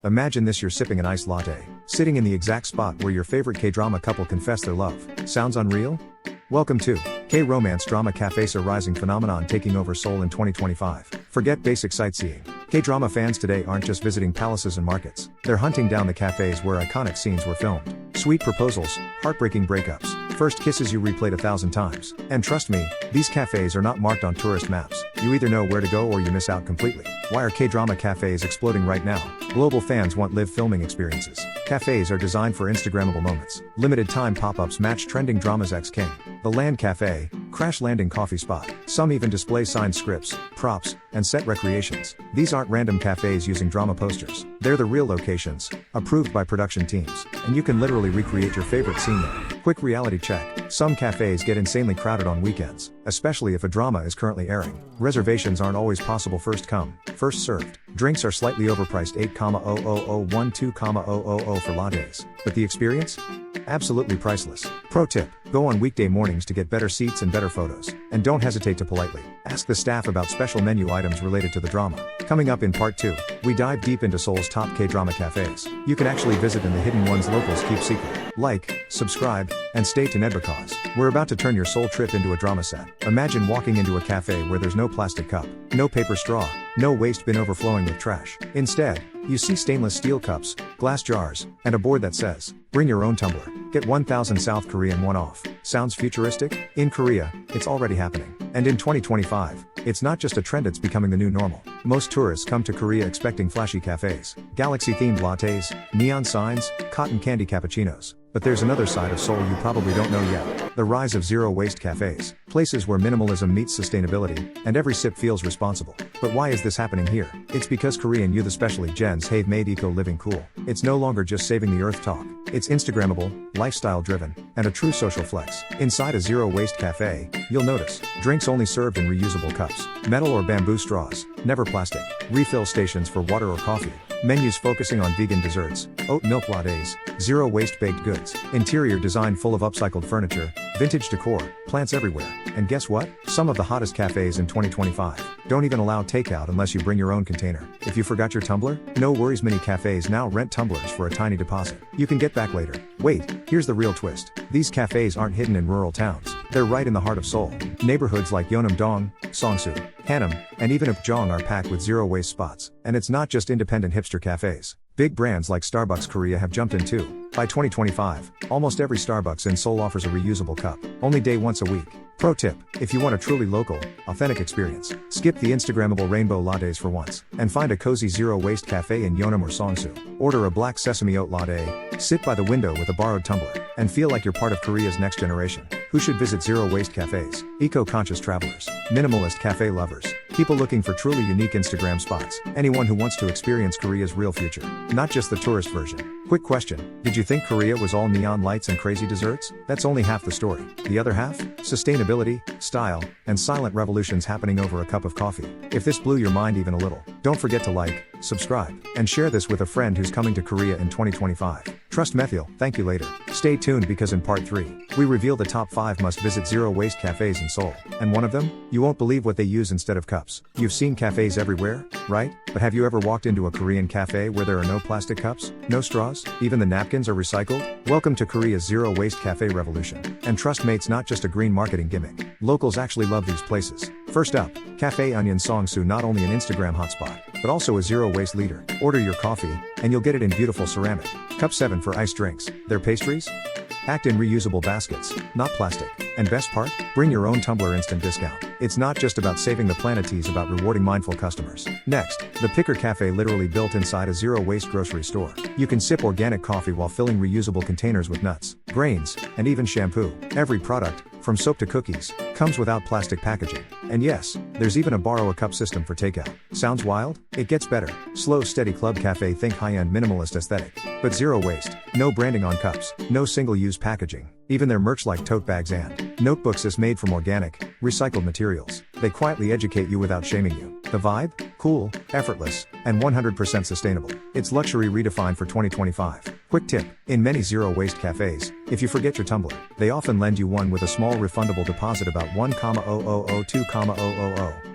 Imagine this: you're sipping an iced latte, sitting in the exact spot where your favorite K-drama couple confess their love. Sounds unreal? Welcome to K-romance drama cafes, a rising phenomenon taking over Seoul in 2025. Forget basic sightseeing. K-drama fans today aren't just visiting palaces and markets. They're hunting down the cafes where iconic scenes were filmed. Sweet proposals, heartbreaking breakups, first kisses you replayed 1,000 times. And trust me, these cafes are not marked on tourist maps. You either know where to go or you miss out completely. Why are K-drama cafes exploding right now? Global fans want live filming experiences. Cafes are designed for Instagrammable moments. Limited time pop-ups match trending dramas. X King, The Land Cafe, crash landing coffee spot. Some even display signed scripts, props, and set recreations. These aren't random cafes using drama posters. They're the real locations, approved by production teams, and you can literally recreate your favorite scene there. Quick reality check. Some cafes get insanely crowded on weekends, especially if a drama is currently airing. Reservations aren't always possible. First come, first served. Drinks are slightly overpriced, 8,00012,000 for lattes. But the experience? Absolutely priceless. Pro tip: go on weekday mornings to get better seats and better photos. And don't hesitate to politely ask the staff about special menu items related to the drama. Coming up in part 2, we dive deep into Seoul's top K-drama cafes. You can actually visit, and the hidden ones locals keep secret. Like, subscribe, and stay tuned because we're about to turn your Seoul trip into a drama set. Imagine walking into a cafe where there's no plastic cup, no paper straw, no waste bin overflowing with trash. Instead, you see stainless steel cups, glass jars, and a board that says, "Bring your own tumbler. Get 1,000 South Korean won off." Sounds futuristic? In Korea, it's already happening. And in 2025, it's not just a trend, it's becoming the new normal. Most tourists come to Korea expecting flashy cafes, galaxy-themed lattes, neon signs, cotton candy cappuccinos. But there's another side of Seoul you probably don't know yet. The rise of zero-waste cafes. Places where minimalism meets sustainability, and every sip feels responsible. But why is this happening here? It's because Korean youth, especially Gen Z, have made eco-living cool. It's no longer just saving the earth talk. It's Instagrammable, lifestyle-driven, and a true social flex. Inside a zero-waste cafe, you'll notice drinks only served in reusable cups, metal or bamboo straws, never plastic. Refill stations for water or coffee. Menus focusing on vegan desserts, oat milk lattes, zero-waste baked goods. Interior design full of upcycled furniture, vintage decor, plants everywhere. And guess what? Some of the hottest cafes in 2025 don't even allow takeout unless you bring your own container. If you forgot your tumbler, no worries, many cafes now rent tumblers for a tiny deposit. You can get back later. Wait, here's the real twist. These cafes aren't hidden in rural towns. They're right in the heart of Seoul. Neighborhoods like Yeonam-dong, Songsu, Hanam, and even Upjong are packed with zero-waste spots. And it's not just independent hipster cafes. Big brands like Starbucks Korea have jumped in too. By 2025, almost every Starbucks in Seoul offers a reusable cup, only day once a week. Pro tip: if you want a truly local, authentic experience, skip the Instagrammable rainbow lattes for once, and find a cozy zero-waste cafe in Yeonam or Songsu. Order a black sesame oat latte, sit by the window with a borrowed tumbler, and feel like you're part of Korea's next generation. Who should visit zero-waste cafes? Eco-conscious travelers, minimalist cafe lovers, people looking for truly unique Instagram spots, anyone who wants to experience Korea's real future, not just the tourist version. Quick question: did you think Korea was all neon lights and crazy desserts? That's only half the story. The other half? Sustainability, style, and silent revolutions happening over a cup of coffee. If this blew your mind even a little, don't forget to like, subscribe, and share this with a friend who's coming to Korea in 2025. Trust Methyl, thank you later. Stay tuned because in part 3, we reveal the top 5 must-visit zero-waste cafes in Seoul. And one of them? You won't believe what they use instead of cups. You've seen cafes everywhere, right? But have you ever walked into a Korean cafe where there are no plastic cups, no straws, even the napkins are recycled? Welcome to Korea's zero-waste cafe revolution. And trust me, it's not just a green marketing gimmick. Locals actually love these places. First up, Cafe Onion Songsu, not only an Instagram hotspot, but also a zero-waste leader. Order your coffee, and you'll get it in beautiful ceramic. Cup 7 for iced drinks. Their pastries? Packed in reusable baskets, not plastic. And best part? Bring your own tumbler instant discount. It's not just about saving the planet, it's about rewarding mindful customers. Next, the Picker Cafe, literally built inside a zero-waste grocery store. You can sip organic coffee while filling reusable containers with nuts, grains, and even shampoo. Every product, from soap to cookies, comes without plastic packaging. And yes, there's even a borrow a cup system for takeout. Sounds wild? It gets better. Slow steady club cafe, think high-end minimalist aesthetic. But zero waste. No branding on cups. No single-use packaging. Even their merch like tote bags and notebooks is made from organic, recycled materials. They quietly educate you without shaming you. The vibe? Cool, effortless, and 100% sustainable. It's luxury redefined for 2025. Quick tip, in many zero-waste cafes, if you forget your tumbler, they often lend you one with a small refundable deposit about 1,000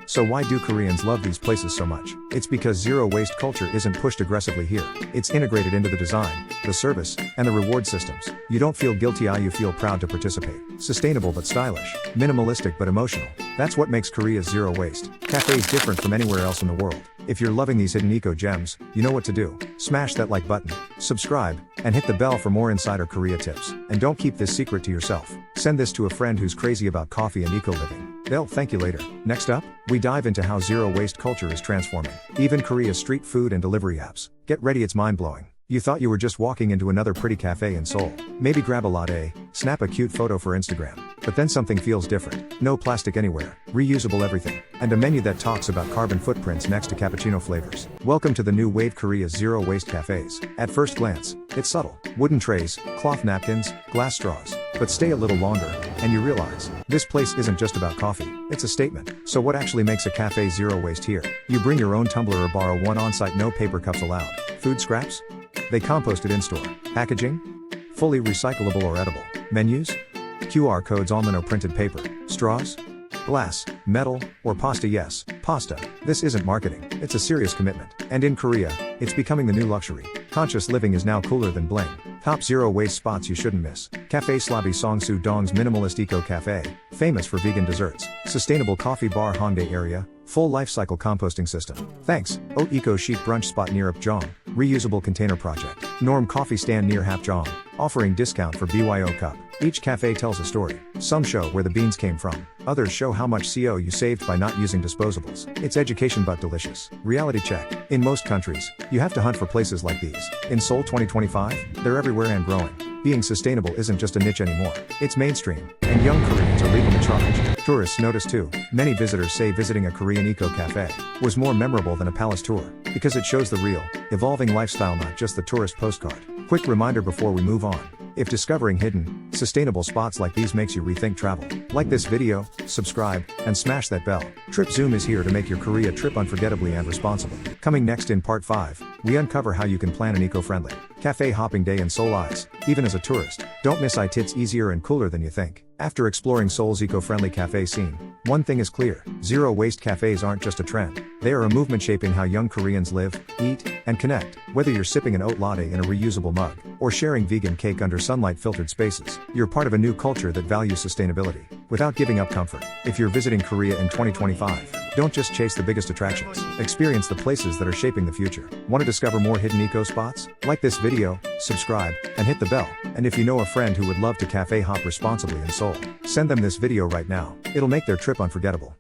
So why do Koreans love these places so much? It's because zero-waste culture isn't pushed aggressively here. It's integrated into the design, the service, and the reward systems. You don't feel guilty, you feel proud to participate. Sustainable but stylish, minimalistic but emotional. That's what makes Korea's zero-waste cafes different from anywhere else in the world. If you're loving these hidden eco-gems, you know what to do. Smash that like button, subscribe, and hit the bell for more insider Korea tips. And don't keep this secret to yourself. Send this to a friend who's crazy about coffee and eco-living. They'll thank you later. Next up, we dive into how zero-waste culture is transforming even Korea's street food and delivery apps. Get ready, it's mind-blowing. You thought you were just walking into another pretty cafe in Seoul. Maybe grab a latte, snap a cute photo for Instagram. But then something feels different. No plastic anywhere, reusable everything, and a menu that talks about carbon footprints next to cappuccino flavors. Welcome to the new wave, Korea's zero-waste cafes. At first glance, it's subtle. Wooden trays, cloth napkins, glass straws. But stay a little longer, and you realize, this place isn't just about coffee, it's a statement. So what actually makes a cafe zero-waste here? You bring your own tumbler or borrow one on-site, no paper cups allowed. Food scraps? They composted in-store. Packaging? Fully recyclable or edible. Menus? QR codes on lino printed paper. Straws? Glass, metal, or pasta? Yes, pasta. This isn't marketing, it's a serious commitment. And in Korea, it's becoming the new luxury. Conscious living is now cooler than bling. Top zero-waste spots you shouldn't miss. Cafe Slabi Songsu Dong's Minimalist Eco Cafe, famous for vegan desserts. Sustainable coffee bar Hongdae area, full life cycle composting system. Thanks. Oat Eco Chic Brunch Spot near Upjong, reusable container project. Norm Coffee Stand near Hapjeong, offering discount for BYO cup. Each cafe tells a story. Some show where the beans came from. Others show how much CO you saved by not using disposables. It's education but delicious. Reality check. In most countries, you have to hunt for places like these. In Seoul 2025, they're everywhere and growing. Being sustainable isn't just a niche anymore. It's mainstream, and young Koreans are leading the charge. Tourists notice too. Many visitors say visiting a Korean eco-cafe was more memorable than a palace tour, because it shows the real, evolving lifestyle, not just the tourist postcard. Quick reminder before we move on. If discovering hidden, sustainable spots like these makes you rethink travel, like this video, subscribe, and smash that bell. TripZoom is here to make your Korea trip unforgettably and responsible. Coming next in part 5, we uncover how you can plan an eco-friendly cafe hopping day in Seoul eyes, even as a tourist. Don't miss it, it's easier and cooler than you think. After exploring Seoul's eco-friendly cafe scene, one thing is clear: zero-waste cafes aren't just a trend. They are a movement shaping how young Koreans live, eat, and connect. Whether you're sipping an oat latte in a reusable mug, or sharing vegan cake under sunlight-filtered spaces, you're part of a new culture that values sustainability, without giving up comfort. If you're visiting Korea in 2025, don't just chase the biggest attractions. Experience the places that are shaping the future. Want to discover more hidden eco spots? Like this video, subscribe, and hit the bell. And if you know a friend who would love to cafe hop responsibly in Seoul, send them this video right now. It'll make their trip unforgettable.